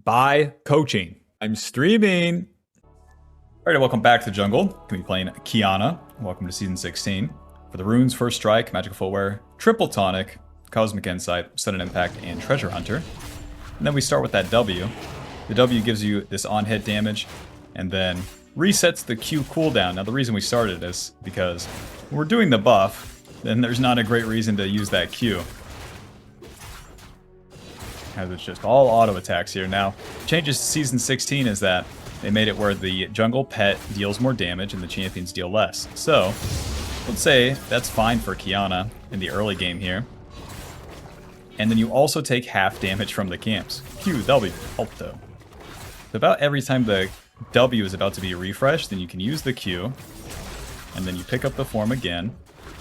by coaching. I'm streaming. Alright, welcome back to the jungle. Gonna be playing Kiana. Welcome to season 16. For the runes, first strike, magical footwear, triple tonic, cosmic insight, sudden impact, and treasure hunter. And then we start with that W. The W gives you this on-hit damage, and then resets the Q cooldown. Now the reason we started is because when we're doing the buff, then there's not a great reason to use that Q, as it's just all auto attacks here. Now, changes to season 16 is that they made it where the jungle pet deals more damage and the champions deal less. So, let's say that's fine for Kiana in the early game here. And then you also take half damage from the camps. Q, W, Alto. So about every time the W is about to be refreshed, then you can use the Q, and then you pick up the form again,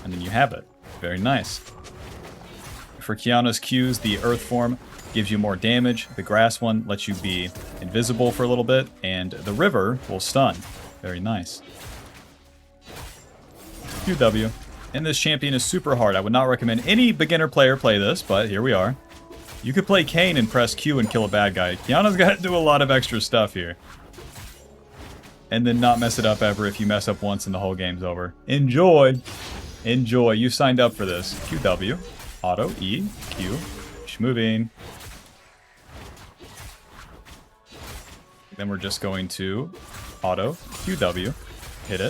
and then you have it. Very nice. For Kiana's Qs, the Earth form gives you more damage. The grass one lets you be invisible for a little bit, and the river will stun. Very nice. QW. And this champion is super hard. I would not recommend any beginner player play this, but here we are. You could play Kayn and press Q and kill a bad guy. Kiana's got to do a lot of extra stuff here. And then not mess it up ever. If you mess up once and the whole game's over. Enjoy. Enjoy. You signed up for this. QW. Auto. E. Q. Moving. Then we're just going to auto, QW, hit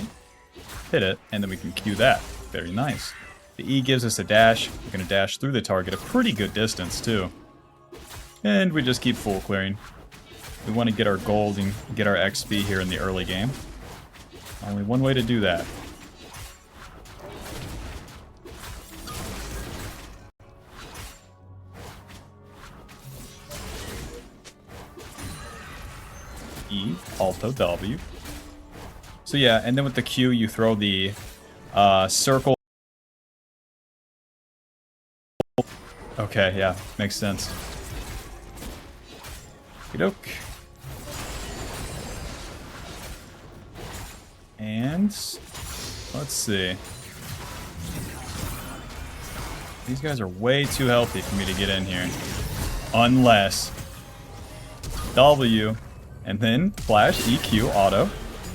it, and then we can Q that. Very nice. The E gives us a dash. We're going to dash through the target a pretty good distance too. And we just keep full clearing. We want to get our gold and get our XP here in the early game. Only one way to do that. E, Alto, W. So yeah, and then with the Q, you throw the circle. Okay, yeah, makes sense. Okey-doke. And let's see. These guys are way too healthy for me to get in here. Unless W. And then flash, EQ, auto,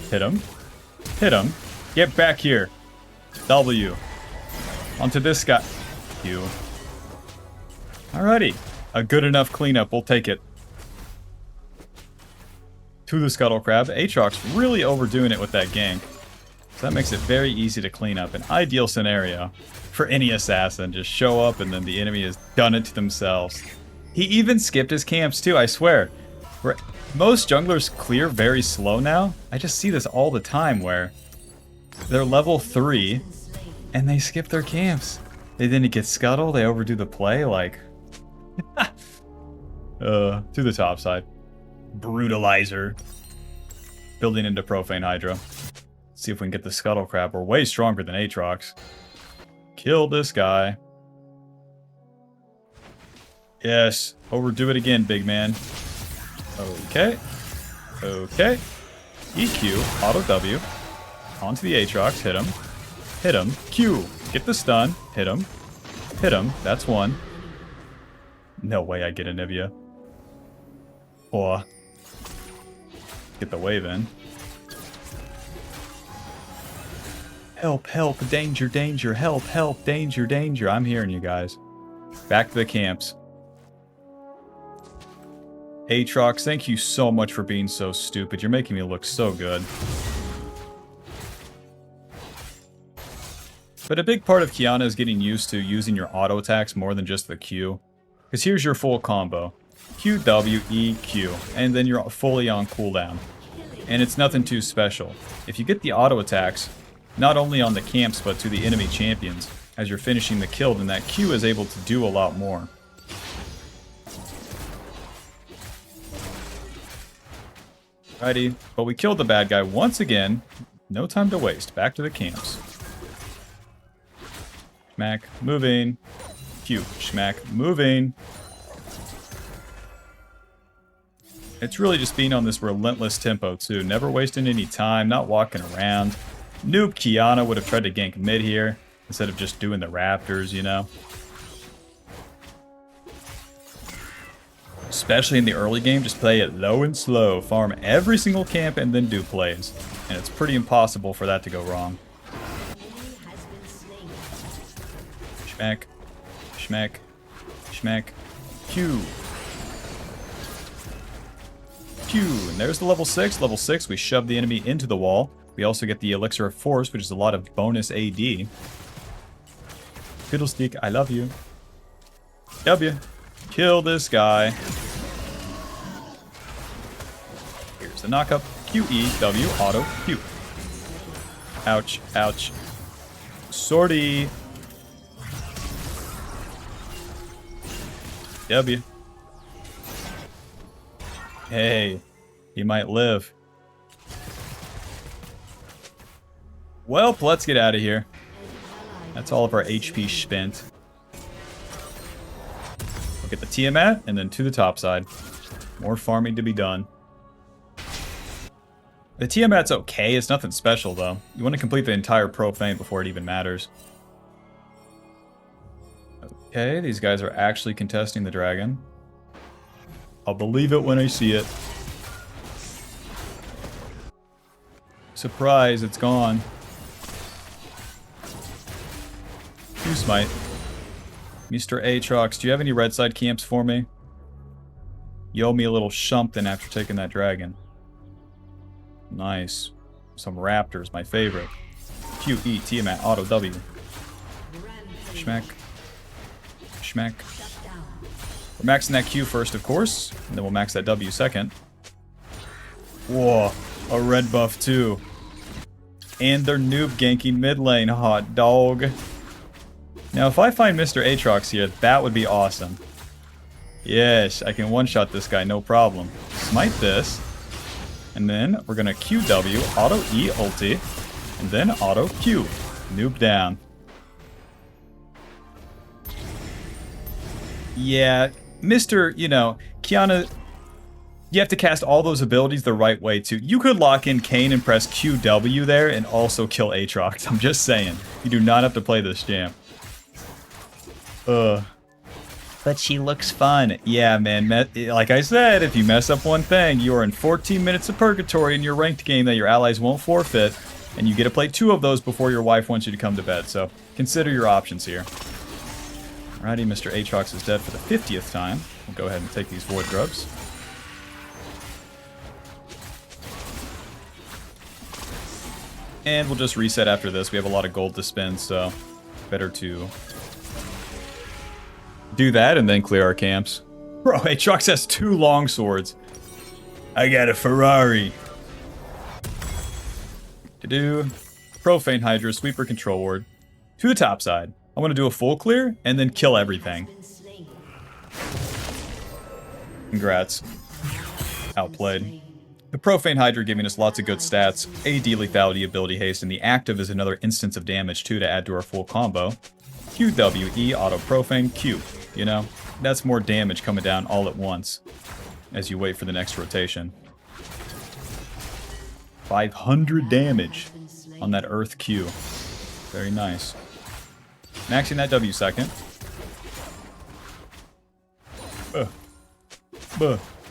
hit him, get back here, W, onto this guy, Q. Alrighty, a good enough cleanup, we'll take it. To the Scuttle Crab, Aatrox really overdoing it with that gank. So that makes it very easy to clean up. An ideal scenario for any assassin, just show up and then the enemy has done it to themselves. He even skipped his camps too, I swear. Most junglers clear very slow now. I just see this all the time where they're level 3 and they skip their camps. They didn't get scuttle, they overdo the play, like... to the top side. Brutalizer. Building into Profane Hydra. See if we can get the Scuttle Crab. We're way stronger than Aatrox. Kill this guy. Yes. Overdo it again, big man. Okay. Okay. EQ, auto W. Onto the Aatrox, hit him, Q, get the stun, hit him, that's one. No way I get a Nivea. Or get the wave in. Help, help, danger, danger, help, help, danger, danger. I'm hearing you guys. Back to the camps. Aatrox, thank you so much for being so stupid. You're making me look so good. But a big part of Kiana is getting used to using your auto attacks more than just the Q. Because here's your full combo. Q, W, E, Q. And then you're fully on cooldown. And it's nothing too special. If you get the auto attacks, not only on the camps but to the enemy champions, as you're finishing the kill, then that Q is able to do a lot more. Alrighty, but we killed the bad guy once again. No time to waste. Back to the camps. Schmack, moving. Q, schmack, moving. It's really just being on this relentless tempo too. Never wasting any time, not walking around. Noob Kiana would have tried to gank mid here instead of just doing the raptors, you know. Especially in the early game, just play it low and slow. Farm every single camp and then do plays. And it's pretty impossible for that to go wrong. Schmack. Schmack. Schmack. Q. Q. And there's the level 6. Level 6, we shove the enemy into the wall. We also get the Elixir of Force, which is a lot of bonus AD. Fiddlestick, I love you. W. Kill this guy. Here's the knockup. QE, W, auto, Q. Ouch, ouch. Sortie. W. Hey, he might live. Well, let's get out of here. That's all of our HP spent. We'll get the Tiamat, and then to the top side. More farming to be done. The Tiamat's okay, it's nothing special though. You want to complete the entire Profane before it even matters. Okay, these guys are actually contesting the dragon. I'll believe it when I see it. Surprise, it's gone. You smite. Mr. Aatrox, do you have any red side camps for me? You owe me a little shumptin after taking that dragon. Nice. Some raptors, my favorite. Q, E, Tiamat, auto, W. Schmack. Schmack. We're maxing that Q first, of course. And then we'll max that W second. Whoa. A red buff, too. And they're noob ganking mid lane, hot dog. Now, if I find Mr. Aatrox here, that would be awesome. Yes, I can one-shot this guy, no problem. Smite this. And then we're going to QW, auto E ulti, and then auto Q. Noob down. Yeah, Mr., Kiana, you have to cast all those abilities the right way, too. You could lock in Kayn and press QW there and also kill Aatrox. I'm just saying. You do not have to play this jam. But she looks fun. Yeah, man. Like I said, if you mess up one thing, you are in 14 minutes of purgatory in your ranked game that your allies won't forfeit, and you get to play 2 of those before your wife wants you to come to bed. So consider your options here. Alrighty, Mr. Aatrox is dead for the 50th time. We'll go ahead and take these Void Grubs. And we'll just reset after this. We have a lot of gold to spend, so better to do that and then clear our camps. Bro, Aatrox has 2 long swords. I got a Ferrari. To do Profane Hydra, Sweeper Control Ward. To the top side. I want to do a full clear and then kill everything. Congrats. Outplayed. The Profane Hydra giving us lots of good stats. AD lethality, ability haste, and the active is another instance of damage too to add to our full combo. QWE, auto Profane, Q. You know, that's more damage coming down all at once as you wait for the next rotation. 500 damage on that Earth Q. Very nice. Maxing that W second.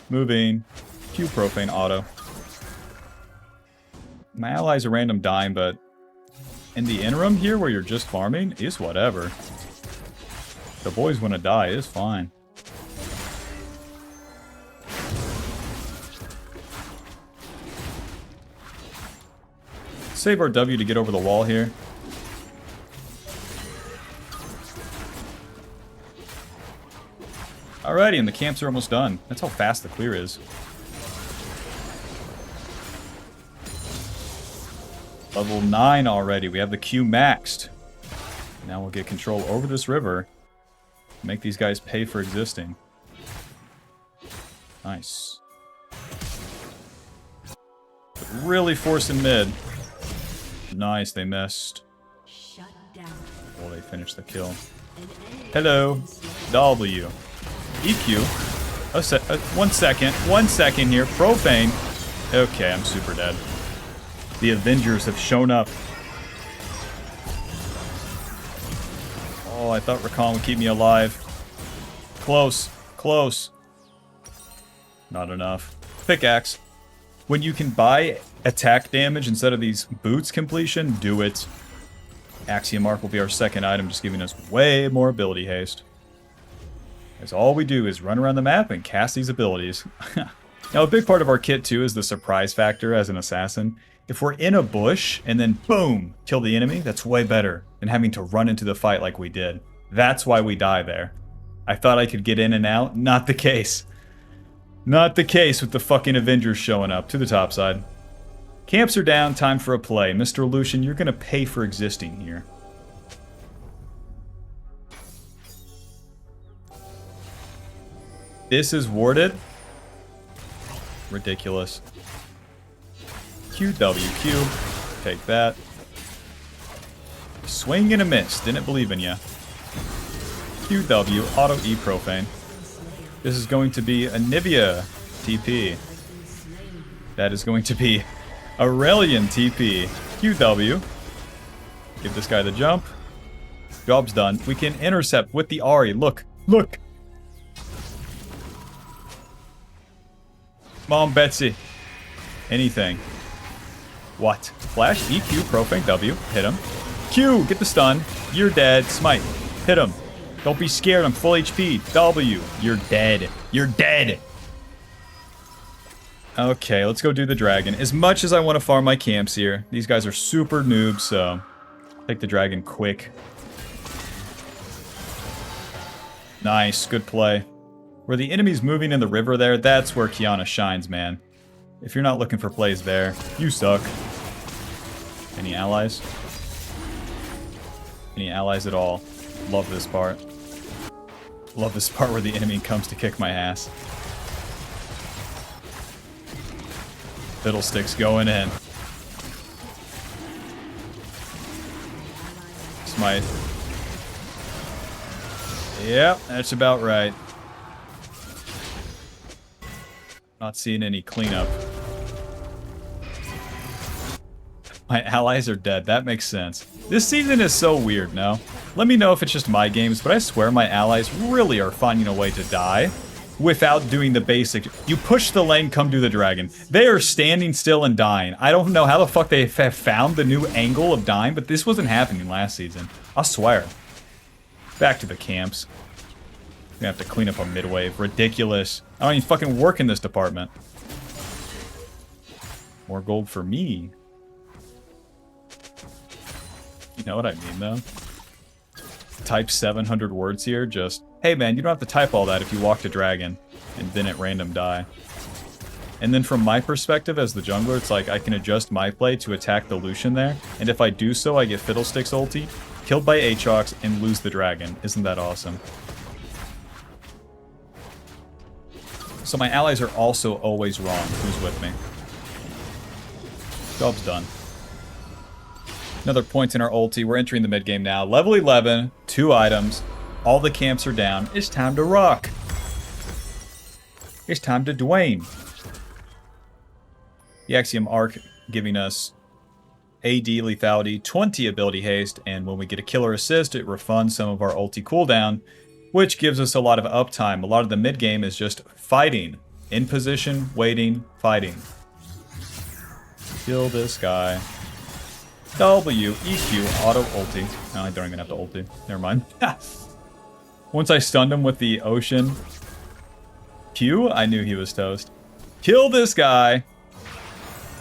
Moving. Q Profane auto. My ally's a random dime, but in the interim here where you're just farming, is whatever. The boys want to die, it's fine. Save our W to get over the wall here. Alrighty, and the camps are almost done. That's how fast the clear is. Level 9 already. We have the Q maxed. Now we'll get control over this river. Make these guys pay for existing. Nice. Really forcing mid. Nice, they missed. Oh, they finished the kill. Hello. W. EQ. 1 second here. Profane. Okay, I'm super dead. The Avengers have shown up. Oh, I thought Rakan would keep me alive. Close. Close. Not enough. Pickaxe. When you can buy attack damage instead of these boots completion, do it. Axiom Arc will be our second item, just giving us way more ability haste. As all we do is run around the map and cast these abilities. Now, a big part of our kit, too, is the surprise factor as an assassin. If we're in a bush and then, boom, kill the enemy, that's way better than having to run into the fight like we did. That's why we die there. I thought I could get in and out. Not the case. Not the case with the fucking Avengers showing up. To the top side. Camps are down. Time for a play. Mr. Lucian, you're going to pay for existing here. This is warded. Ridiculous. QWQ. Take that. Swing and a miss. Didn't believe in ya. QW. Auto E Profane. This is going to be a Nivea TP. That is going to be Aurelian TP. QW. Give this guy the jump. Job's done. We can intercept with the Ari. Look. Look. Mom, Betsy. Anything. What? Flash, EQ, Profane, W. Hit him. Q, get the stun. You're dead. Smite. Hit him. Don't be scared. I'm full HP. W. You're dead. You're dead. Okay, let's go do the dragon. As much as I want to farm my camps here, these guys are super noobs, so take the dragon quick. Nice. Good play. Where the enemy's moving in the river there, that's where Kiana shines, man. If you're not looking for plays there, you suck. Any allies? Any allies at all? Love this part. Love this part where the enemy comes to kick my ass. Fiddlesticks going in. Smite. Yep, that's about right. Not seeing any cleanup. My allies are dead. That makes sense. This season is so weird, no? Let me know if it's just my games, but I swear my allies really are finding a way to die without doing the basic. You push the lane, come do the dragon. They are standing still and dying. I don't know how the fuck they have found the new angle of dying, but this wasn't happening last season. I swear. Back to the camps. We have to clean up a mid-wave. Ridiculous. I don't even fucking work in this department. More gold for me. You know what I mean, though? Type 700 words here, just, hey man, you don't have to type all that if you walk to dragon, and then at random die. And then from my perspective as the jungler, it's like I can adjust my play to attack the Lucian there, and if I do so, I get Fiddlesticks ulti, killed by Aatrox, and lose the dragon. Isn't that awesome? So my allies are also always wrong. Who's with me? Job's done. Another point in our ulti. We're entering the mid game now. Level 11, 2 items. All the camps are down. It's time to rock. It's time to Dwayne. The Axiom Arc giving us AD lethality, 20 ability haste, and when we get a killer assist, it refunds some of our ulti cooldown, which gives us a lot of uptime. A lot of the mid game is just fighting. In position, waiting, fighting. Kill this guy. W, EQ, auto ulti. No, I don't even have to ulti. Never mind. Once I stunned him with the ocean Q, I knew he was toast. Kill this guy.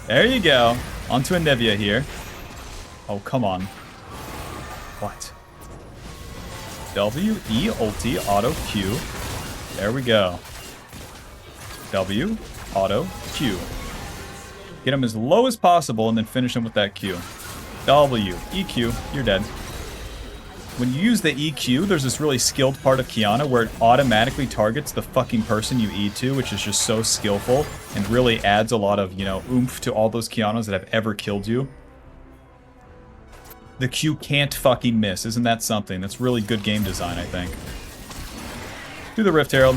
There you go. Onto a Nivea here. Oh, come on. What? W, E, ulti, auto, Q. There we go. W, auto, Q. Get him as low as possible and then finish him with that Q. W, EQ, you're dead. When you use the EQ, there's this really skilled part of Kiana where it automatically targets the fucking person you E to, which is just so skillful and really adds a lot of, you know, oomph to all those Kianas that have ever killed you. The Q can't fucking miss. Isn't that something? That's really good game design, I think. Do the Rift Herald.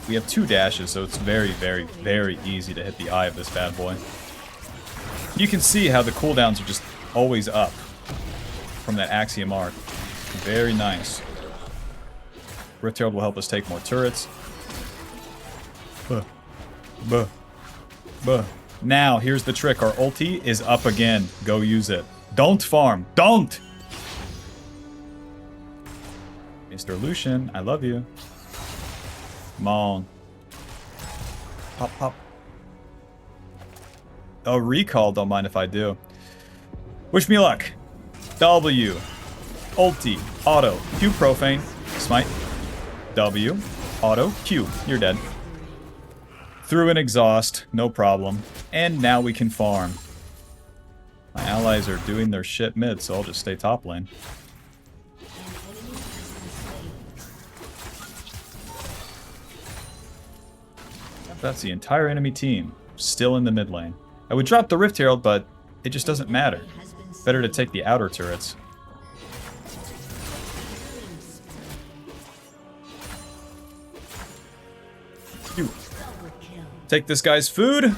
We have 2 dashes, so it's very, very, very easy to hit the eye of this bad boy. You can see how the cooldowns are just always up from from that Axiom Arc. Very nice. Rift Herald will help us take more turrets. Buh. Buh. Buh. Now, here's the trick. Our ulti is up again. Go use it. Don't farm. Don't! Mr. Lucian, I love you. Come on. Pop, pop. Oh, recall. Don't mind if I do. Wish me luck. W. Ulti. Auto. Q profane. Smite. W. Auto. Q. You're dead. Through an exhaust. No problem. And now we can farm. My allies are doing their shit mid, so I'll just stay top lane. That's the entire enemy team. Still in the mid lane. I would drop the Rift Herald, but it just doesn't matter. Better to take the outer turrets. You. Take this guy's food.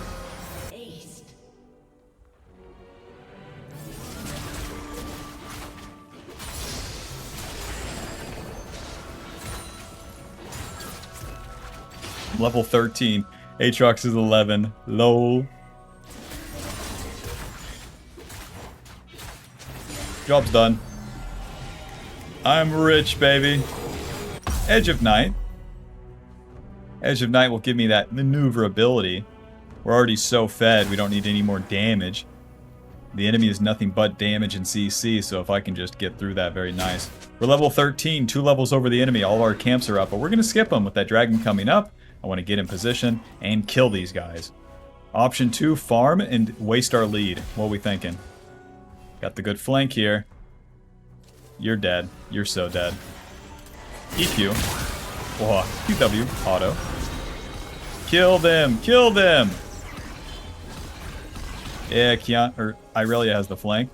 Level 13. Aatrox is 11. Lol. Job's done. I'm rich, baby. Edge of Night. Edge of Night will give me that maneuverability. We're already so fed, we don't need any more damage. The enemy is nothing but damage and CC, so if I can just get through that, very nice. We're level 13, 2 levels over the enemy. All our camps are up, but we're going to skip them with that dragon coming up. I want to get in position and kill these guys. Option 2, farm and waste our lead. What are we thinking? Got the good flank here. You're dead. You're so dead. EQ. Oh, QW. Auto. Kill them. Kill them. Yeah, Kiana, or Irelia has the flank.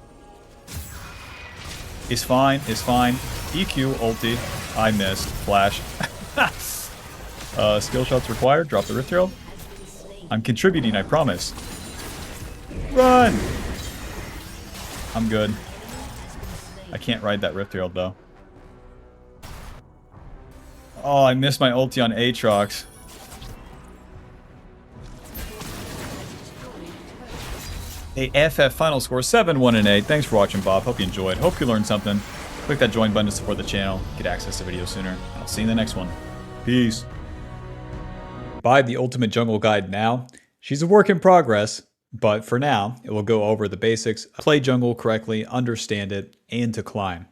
It's fine. It's fine. EQ. Ulti. I missed. Flash. Skill shots required. Drop the Rift Herald. I'm contributing, I promise. Run! I'm good. I can't ride that Rift Herald, though. Oh, I missed my ulti on Aatrox. A FF final score 7-1-8. Thanks for watching, Bob. Hope you enjoyed. Hope you learned something. Click that join button to support the channel. Get access to videos sooner. I'll see you in the next one. Peace. Buy the Ultimate Jungle Guide now. She's a work in progress, but for now, it will go over the basics, play jungle correctly, understand it, and to climb.